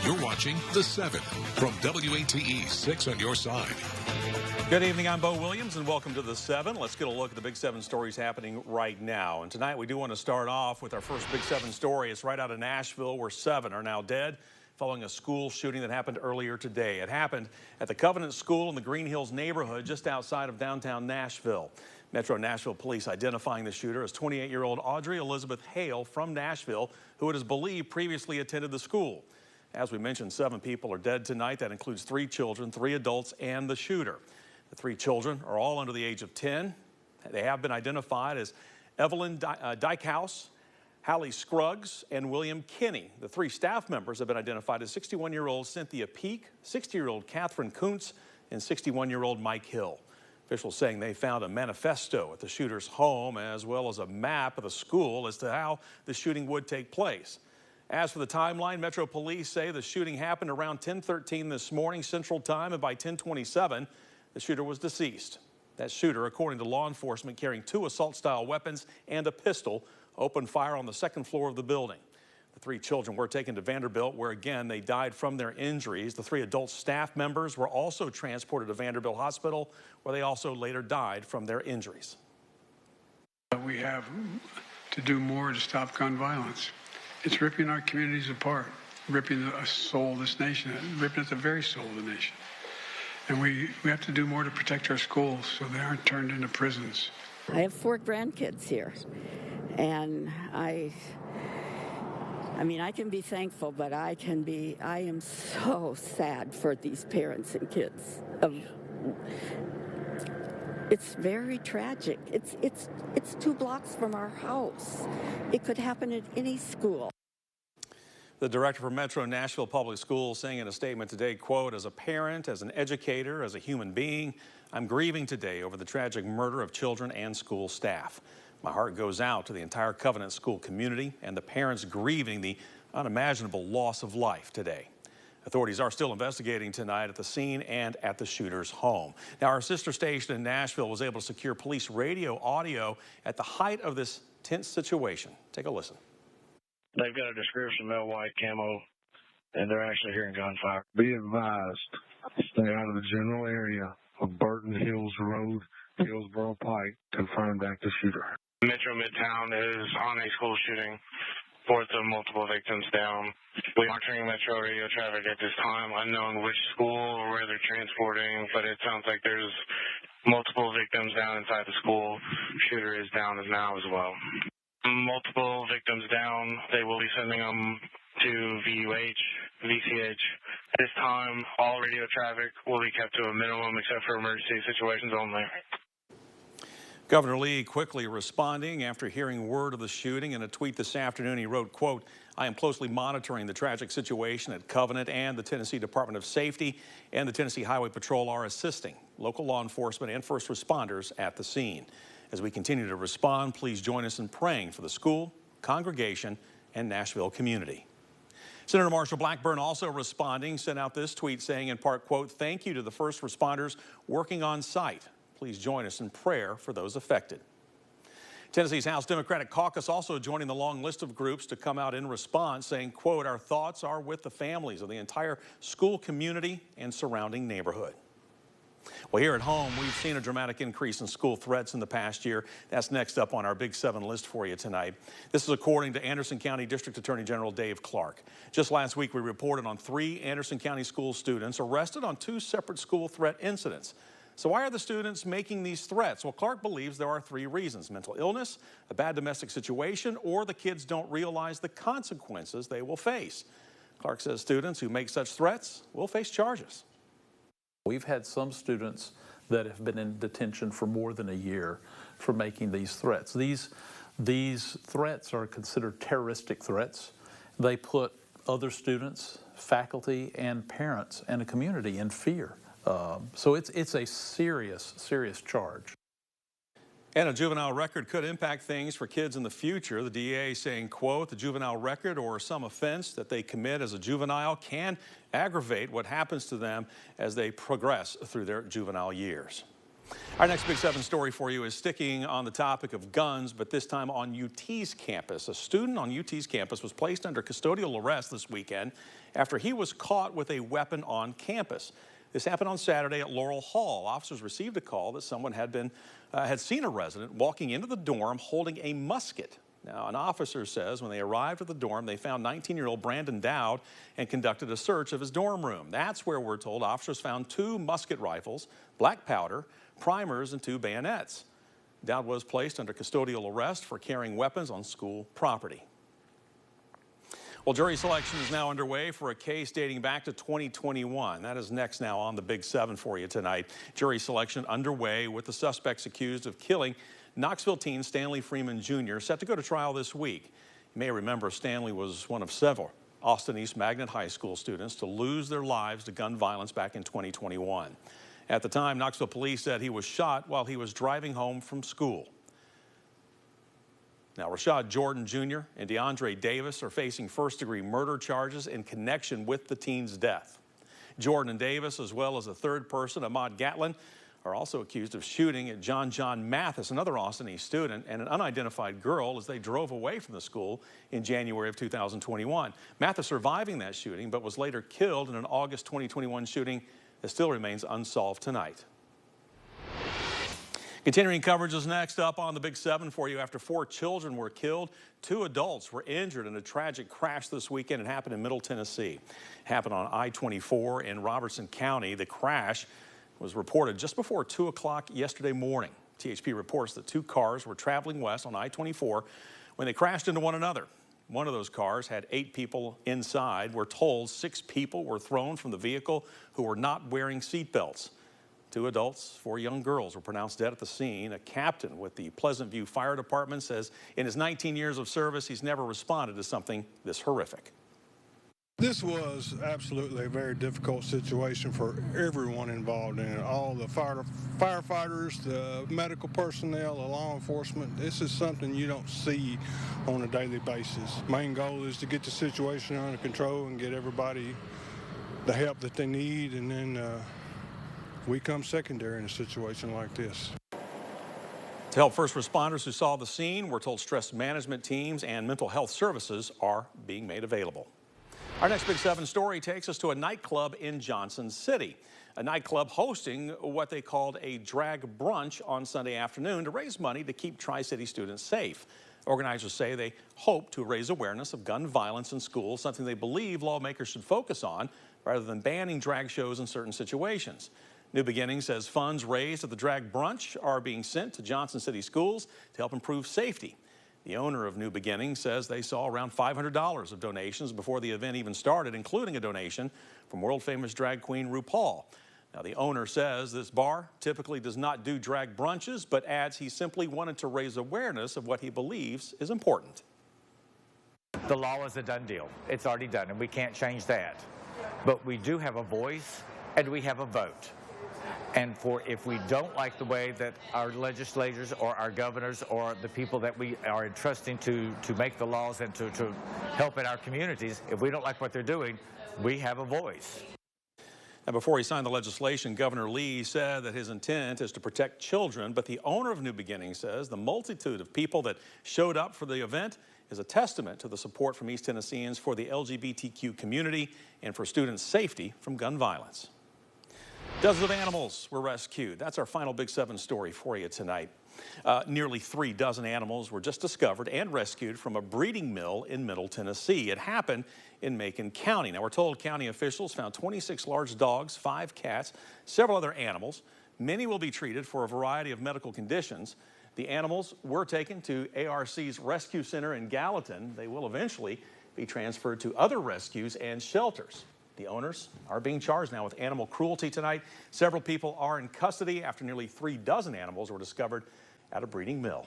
You're watching The 7 from WATE 6 on your side. Good evening, I'm Bo Williams, and welcome to The 7. Let's get a look at the Big 7 stories happening right now. And tonight we do want to start off with our first Big 7 story. It's right out of Nashville, where 7 are now dead following a school shooting that happened earlier today. It happened at the Covenant School in the Green Hills neighborhood just outside of downtown Nashville. Metro Nashville police identifying the shooter as 28-year-old Audrey Elizabeth Hale from Nashville, who it is believed previously attended the school. As we mentioned, 7 people are dead tonight. That includes 3 children, 3 adults, and the shooter. The 3 children are all under the age of 10. They have been identified as Evelyn Dykehouse, Hallie Scruggs, and William Kinney. The 3 staff members have been identified as 61-year-old Cynthia Peak, 60-year-old Catherine Kuntz, and 61-year-old Mike Hill. Officials saying they found a manifesto at the shooter's home, as well as a map of the school as to how the shooting would take place. As for the timeline, Metro Police say the shooting happened around 10:13 this morning Central Time, and by 10:27, the shooter was deceased. That shooter, according to law enforcement, carrying 2 assault-style weapons and a pistol, opened fire on the 2nd floor of the building. The 3 children were taken to Vanderbilt, where again they died from their injuries. The 3 adult staff members were also transported to Vanderbilt Hospital, where they also later died from their injuries. We have to do more to stop gun violence. It's ripping our communities apart, ripping the soul of this nation, ripping at the very soul of the nation. And we have to do more to protect our schools so they aren't turned into prisons. I have 4 grandkids here, and I mean, I can be thankful, but I am so sad for these parents and kids. It's very tragic. It's 2 blocks from our house. It could happen at any school. The director for Metro Nashville Public Schools saying in a statement today, quote, "As a parent, as an educator, as a human being, I'm grieving today over the tragic murder of children and school staff. My heart goes out to the entire Covenant School community and the parents grieving the unimaginable loss of life today." Authorities are still investigating tonight at the scene and at the shooter's home. Now, our sister station in Nashville was able to secure police radio audio at the height of this tense situation. Take a listen. They've got a description of white camo, and they're actually hearing gunfire. Be advised, stay out of the general area of Burton Hills Road, Hillsboro Pike, confirmed active shooter. Metro Midtown is on a school shooting, 4th of multiple victims down. We're monitoring Metro radio traffic at this time, unknown which school or where they're transporting, but it sounds like there's multiple victims down inside the school. Shooter is down now as well. Multiple victims down. They will be sending them to VUH, VCH. This time, all radio traffic will be kept to a minimum except for emergency situations only. Governor Lee quickly responding after hearing word of the shooting. In a tweet this afternoon, he wrote, quote, "I am closely monitoring the tragic situation at Covenant, and the Tennessee Department of Safety and the Tennessee Highway Patrol are assisting local law enforcement and first responders at the scene. As we continue to respond, please join us in praying for the school, congregation, and Nashville community." Senator Marshall Blackburn also responding, sent out this tweet saying in part, quote, "Thank you to the first responders working on site. Please join us in prayer for those affected." Tennessee's House Democratic Caucus also joining the long list of groups to come out in response, saying, quote, "Our thoughts are with the families of the entire school community and surrounding neighborhood." Well, here at home, we've seen a dramatic increase in school threats in the past year. That's next up on our Big 7 list for you tonight. This is according to Anderson County District Attorney General Dave Clark. Just last week, we reported on 3 Anderson County school students arrested on 2 separate school threat incidents. So why are the students making these threats? Well, Clark believes there are 3 reasons: mental illness, a bad domestic situation, or the kids don't realize the consequences they will face. Clark says students who make such threats will face charges. We've had some students that have been in detention for more than a year for making these threats. These threats are considered terroristic threats. They put other students, faculty, and parents and a community in fear. So it's a serious charge. And a juvenile record could impact things for kids in the future. The DA saying, quote, "The juvenile record or some offense that they commit as a juvenile can aggravate what happens to them as they progress through their juvenile years." Our next Big 7 story for you is sticking on the topic of guns, but this time on UT's campus. A student on UT's campus was placed under custodial arrest this weekend after he was caught with a weapon on campus. This happened on Saturday at Laurel Hall. Officers received a call that someone had seen a resident walking into the dorm holding a musket. Now, an officer says when they arrived at the dorm, they found 19-year-old Brandon Dowd and conducted a search of his dorm room. That's where we're told officers found 2 musket rifles, black powder, primers, and 2 bayonets. Dowd was placed under custodial arrest for carrying weapons on school property. Well, jury selection is now underway for a case dating back to 2021. That is next now on the Big 7 for you tonight. Jury selection underway with the suspects accused of killing Knoxville teen Stanley Freeman Jr. set to go to trial this week. You may remember Stanley was one of several Austin East Magnet High School students to lose their lives to gun violence back in 2021. At the time, Knoxville police said he was shot while he was driving home from school. Now, Rashad Jordan Jr. and DeAndre Davis are facing first-degree murder charges in connection with the teen's death. Jordan and Davis, as well as a third person, Ahmad Gatlin, are also accused of shooting at John Mathis, another Austin East student, and an unidentified girl as they drove away from the school in January of 2021. Mathis surviving that shooting, but was later killed in an August 2021 shooting that still remains unsolved tonight. Continuing coverage is next up on the Big 7 for you. After 4 children were killed, 2 adults were injured in a tragic crash this weekend. It happened in Middle Tennessee. It happened on I-24 in Robertson County. The crash was reported just before 2 o'clock yesterday morning. THP reports that 2 cars were traveling west on I-24 when they crashed into one another. One of those cars had 8 people inside. We're told 6 people were thrown from the vehicle who were not wearing seatbelts. 2 adults, 4 young girls were pronounced dead at the scene. A captain with the Pleasant View Fire Department says in his 19 years of service, he's never responded to something this horrific. This was absolutely a very difficult situation for everyone involved in it. All the firefighters, the medical personnel, the law enforcement. This is something you don't see on a daily basis. Main goal is to get the situation under control and get everybody the help that they need, and then we come secondary in a situation like this. To help first responders who saw the scene, we're told stress management teams and mental health services are being made available. Our next Big 7 story takes us to a nightclub in Johnson City. A nightclub hosting what they called a drag brunch on Sunday afternoon to raise money to keep Tri-City students safe. Organizers say they hope to raise awareness of gun violence in schools, something they believe lawmakers should focus on rather than banning drag shows in certain situations. New Beginnings says funds raised at the drag brunch are being sent to Johnson City schools to help improve safety. The owner of New Beginnings says they saw around $500 of donations before the event even started, including a donation from world-famous drag queen RuPaul. Now, the owner says this bar typically does not do drag brunches, but adds he simply wanted to raise awareness of what he believes is important. The law is a done deal. It's already done, and we can't change that. But we do have a voice, and we have a vote. And if we don't like the way that our legislators or our governors or the people that we are entrusting to make the laws and to help in our communities, if we don't like what they're doing, we have a voice. Now, before he signed the legislation, Governor Lee said that his intent is to protect children, but the owner of New Beginnings says the multitude of people that showed up for the event is a testament to the support from East Tennesseans for the LGBTQ community and for students' safety from gun violence. Dozens of animals were rescued. That's our final Big 7 story for you tonight. Nearly 3 dozen animals were just discovered and rescued from a breeding mill in Middle Tennessee. It happened in Macon County. Now, we're told county officials found 26 large dogs, 5 cats, several other animals. Many will be treated for a variety of medical conditions. The animals were taken to ARC's Rescue Center in Gallatin. They will eventually be transferred to other rescues and shelters. The owners are being charged now with animal cruelty tonight. Several people are in custody after nearly 3 dozen animals were discovered at a breeding mill.